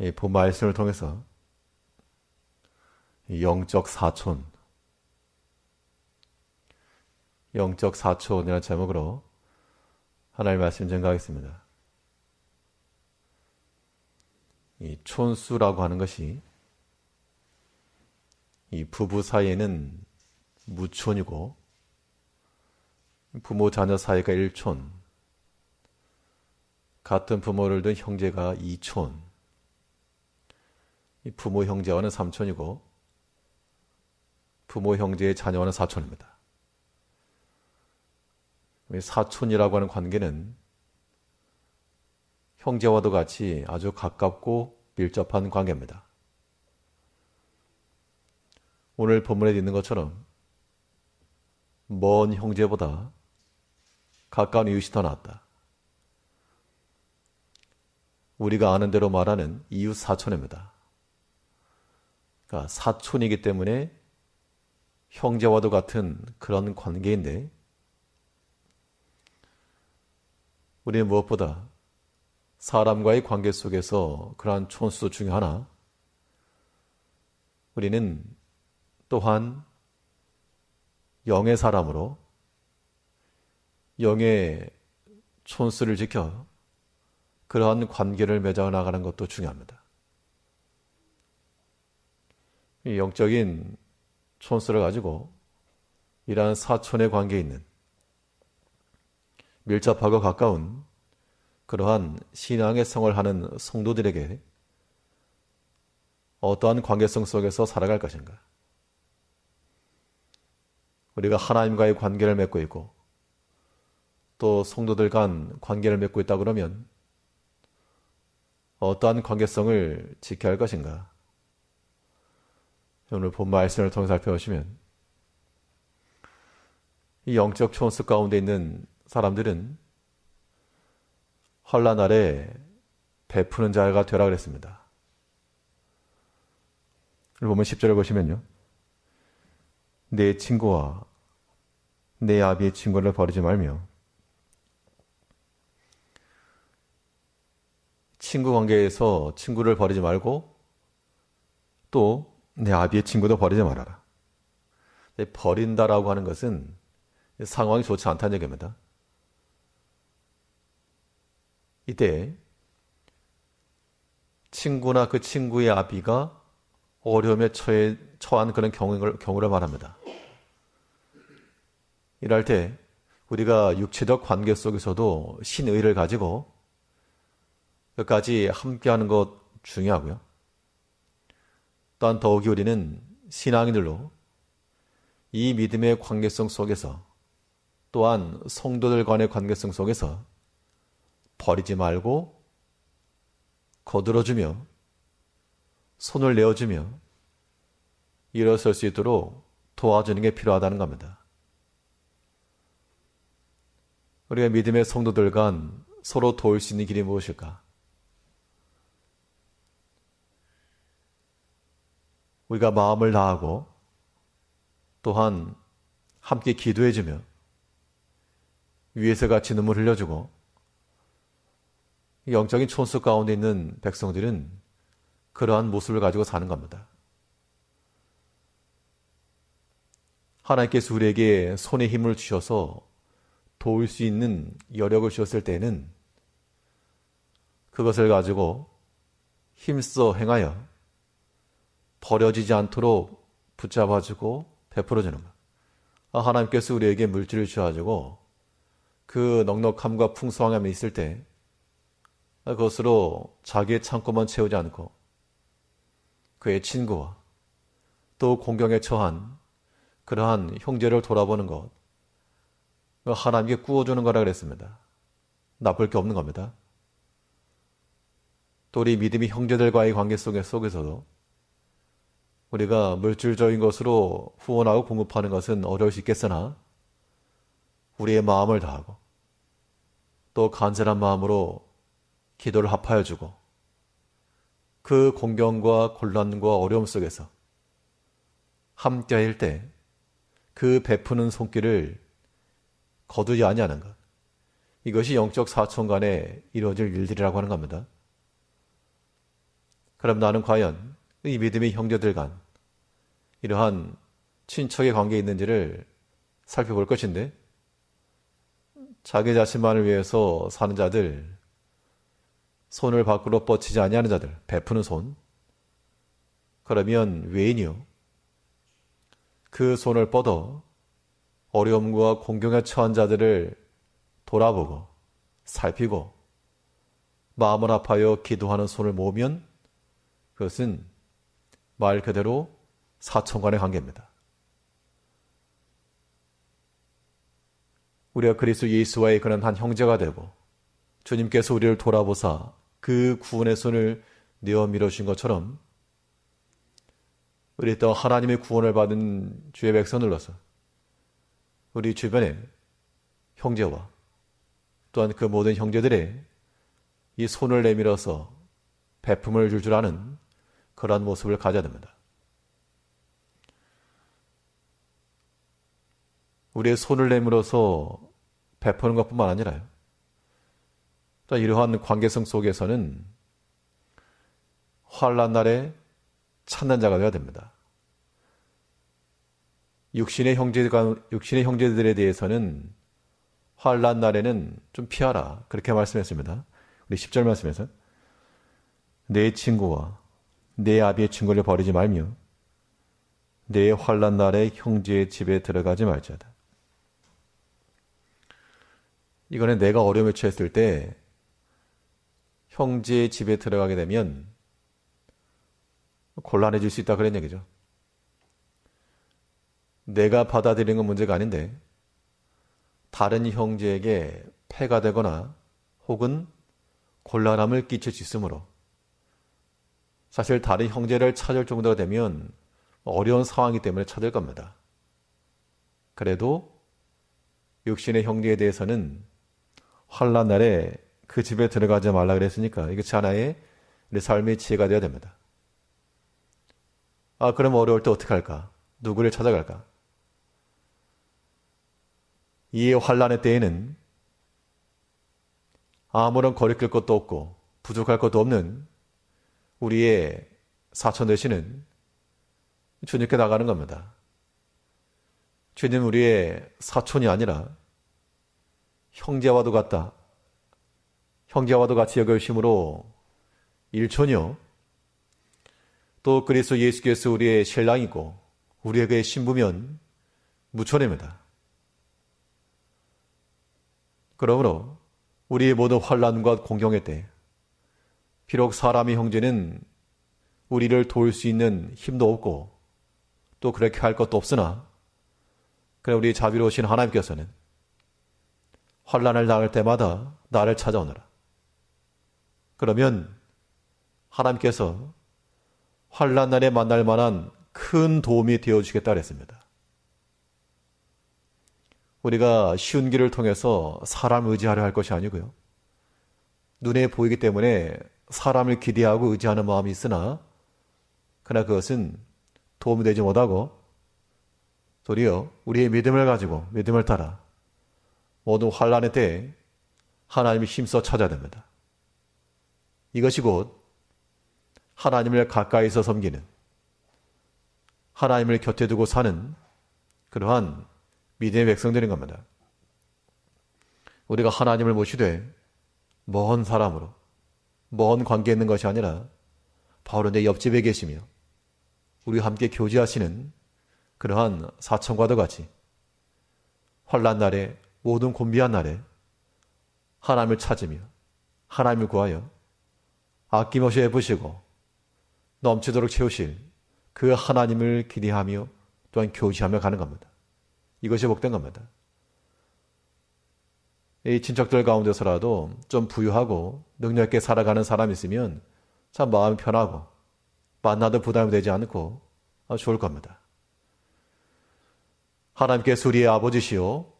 이 본 말씀을 통해서 영적 사촌이라는 제목으로 하나님의 말씀 전가하겠습니다. 이 촌수라고 하는 것이 이 부부 사이에는 무촌이고 부모 자녀 사이가 일촌, 같은 부모를 둔 형제가 이촌, 부모 형제와는 삼촌이고 부모 형제의 자녀와는 사촌입니다. 사촌이라고 하는 관계는 형제와도 같이 아주 가깝고 밀접한 관계입니다. 오늘 본문에 있는 것처럼 먼 형제보다 가까운 이웃이 더 낫다. 우리가 아는 대로 말하는 이웃 사촌입니다. 그러니까 사촌이기 때문에 형제와도 같은 그런 관계인데, 우리는 무엇보다 사람과의 관계 속에서 그러한 촌수도 중요하나 우리는 또한 영의 사람으로 영의 촌수를 지켜 그러한 관계를 맺어 나가는 것도 중요합니다. 이 영적인 촌수를 가지고 이러한 사촌의 관계에 있는 밀접하고 가까운 그러한 신앙의 생활을 하는 성도들에게 어떠한 관계성 속에서 살아갈 것인가? 우리가 하나님과의 관계를 맺고 있고 또 성도들 간 관계를 맺고 있다 그러면 어떠한 관계성을 지켜야 할 것인가? 오늘 본 말씀을 통해 살펴보시면 이 영적 촌수 가운데 있는 사람들은 환난 날에 베푸는 자가 되라 그랬습니다. 보면 10절을 보시면요, 내 친구와 내 아비의 친구를 버리지 말며, 친구 관계에서 친구를 버리지 말고 또 내 아비의 친구도 버리지 말아라. 버린다라고 하는 것은 상황이 좋지 않다는 얘기입니다. 이때 친구나 그 친구의 아비가 어려움에 처한 그런 경우를 말합니다. 이럴 때 우리가 육체적 관계 속에서도 신의를 가지고 끝까지 함께하는 것 중요하고요. 또한 더욱이 우리는 신앙인들로 이 믿음의 관계성 속에서 또한 성도들 간의 관계성 속에서 버리지 말고 거들어주며 손을 내어주며 일어설 수 있도록 도와주는 게 필요하다는 겁니다. 우리가 믿음의 성도들 간 서로 도울 수 있는 길이 무엇일까? 우리가 마음을 다하고 또한 함께 기도해주며 위에서 같이 눈물 흘려주고, 영적인 촌수 가운데 있는 백성들은 그러한 모습을 가지고 사는 겁니다. 하나님께서 우리에게 손에 힘을 주셔서 도울 수 있는 여력을 주셨을 때는 그것을 가지고 힘써 행하여 버려지지 않도록 붙잡아주고 베풀어주는 것. 하나님께서 우리에게 물질을 주셔가지고 그 넉넉함과 풍성함이 있을 때 그것으로 자기의 창고만 채우지 않고 그의 친구와 또 공경에 처한 그러한 형제를 돌아보는 것, 하나님께 구워주는 거라 그랬습니다. 나쁠 게 없는 겁니다. 또 우리 믿음이 형제들과의 관계 속에서도 우리가 물질적인 것으로 후원하고 공급하는 것은 어려울 수 있겠으나 우리의 마음을 다하고 또 간절한 마음으로 기도를 합하여 주고 그 공경과 곤란과 어려움 속에서 함께할 때 그 베푸는 손길을 거두지 아니하는 것, 이것이 영적 사촌 간에 이루어질 일들이라고 하는 겁니다. 그럼 나는 과연 이 믿음의 형제들 간 이러한 친척의 관계에 있는지를 살펴볼 것인데, 자기 자신만을 위해서 사는 자들, 손을 밖으로 뻗치지 아니하는 자들, 베푸는 손, 그러면 외인이요, 그 손을 뻗어 어려움과 공경에 처한 자들을 돌아보고 살피고 마음을 아파하여 기도하는 손을 모으면 그것은 말 그대로 사촌간의 관계입니다. 우리가 그리스도 예수와의 그런 한 형제가 되고 주님께서 우리를 돌아보사 그 구원의 손을 내어 밀어주신 것처럼 우리 또 하나님의 구원을 받은 주의 백성들로서 우리 주변에 형제와 또한 그 모든 형제들의 이 손을 내밀어서 베품을 줄 아는 그러한 모습을 가져야 됩니다. 우리의 손을 내밀어서 베푸는 것뿐만 아니라요, 또 이러한 관계성 속에서는 환난 날에 찾는 자가 되어야 됩니다. 육신의 형제들에 대해서는 환난 날에는 좀 피하라, 그렇게 말씀했습니다. 우리 10절 말씀에서 내 친구와 내 아비의 친구를 버리지 말며 내 환난 날에 형제의 집에 들어가지 말자다. 이거는 내가 어려움에 처했을 때 형제의 집에 들어가게 되면 곤란해질 수 있다, 그런 얘기죠. 내가 받아들이는 건 문제가 아닌데 다른 형제에게 폐가 되거나 혹은 곤란함을 끼칠 수 있으므로, 사실 다른 형제를 찾을 정도가 되면 어려운 상황이기 때문에 찾을 겁니다. 그래도 육신의 형제에 대해서는 환난 날에 그 집에 들어가지 말라 그랬으니까 이것이 하나의 우리 삶의 지혜가 되어야 됩니다. 그럼 어려울 때 어떻게 할까? 누구를 찾아갈까? 이 환난의 때에는 아무런 거리낄 것도 없고 부족할 것도 없는 우리의 사촌 되시는 주님께 나가는 겁니다. 주님 우리의 사촌이 아니라 형제와도 같다, 형제와도 같이 여겨주심으로 일촌이요, 또 그리스도 예수께서 우리의 신랑이고 우리에게 신부면 무촌입니다. 그러므로 우리의 모든 환난과 공경의 때 비록 사람의 형제는 우리를 도울 수 있는 힘도 없고 또 그렇게 할 것도 없으나, 그래 우리 자비로우신 하나님께서는 환난을 당할 때마다 나를 찾아오너라. 그러면 하나님께서 환난 날에 만날 만한 큰 도움이 되어주겠다 그랬습니다. 우리가 쉬운 길을 통해서 사람을 의지하려 할 것이 아니고요, 눈에 보이기 때문에 사람을 기대하고 의지하는 마음이 있으나 그러나 그것은 도움이 되지 못하고 도리어 우리의 믿음을 가지고 믿음을 따라 모든 환난의 때에 하나님이 힘써 찾아야 됩니다. 이것이 곧 하나님을 가까이서 섬기는, 하나님을 곁에 두고 사는 그러한 믿음의 백성들인 겁니다. 우리가 하나님을 모시되 먼 사람으로, 먼 관계에 있는 것이 아니라 바로 내 옆집에 계시며 우리와 함께 교제하시는 그러한 사촌과도 같이 환난 날에, 모든 곤비한 날에 하나님을 찾으며 하나님을 구하여 아낌없이 베푸시고 넘치도록 채우실 그 하나님을 기대하며 또한 교제하며 가는 겁니다. 이것이 복된 겁니다. 이 친척들 가운데서라도 좀 부유하고 능력 있게 살아가는 사람이 있으면 참 마음이 편하고 만나도 부담이 되지 않고 좋을 겁니다. 하나님께서 우리의 아버지시요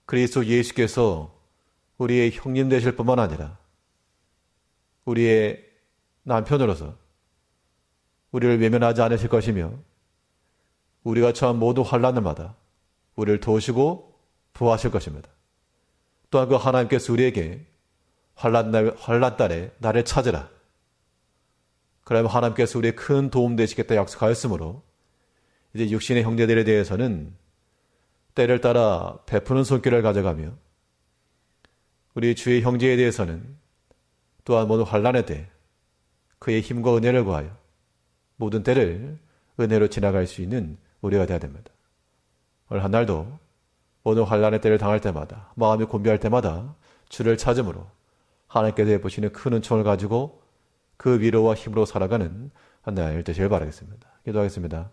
그리스도 예수께서 우리의 형님 되실 뿐만 아니라 우리의 남편으로서 우리를 외면하지 않으실 것이며 우리가 처한 모든 환난을마다 우리를 도우시고 보호하실 것입니다. 또한 그 하나님께서 우리에게 환난 달에 나를 찾으라, 그러면 하나님께서 우리의 큰 도움 되시겠다 약속하였으므로 이제 육신의 형제들에 대해서는 때를 따라 베푸는 손길을 가져가며 우리 주의 형제에 대해서는 또한 모든 환난의 때 그의 힘과 은혜를 구하여 모든 때를 은혜로 지나갈 수 있는 우리가 되어야 됩니다. 오늘 한 날도 모든 환난의 때를 당할 때마다 마음이 곤비할 때마다 주를 찾음으로 하나님께서 베푸시는 큰 은총을 가지고 그 위로와 힘으로 살아가는 한 날 되시길 바라겠습니다. 기도하겠습니다.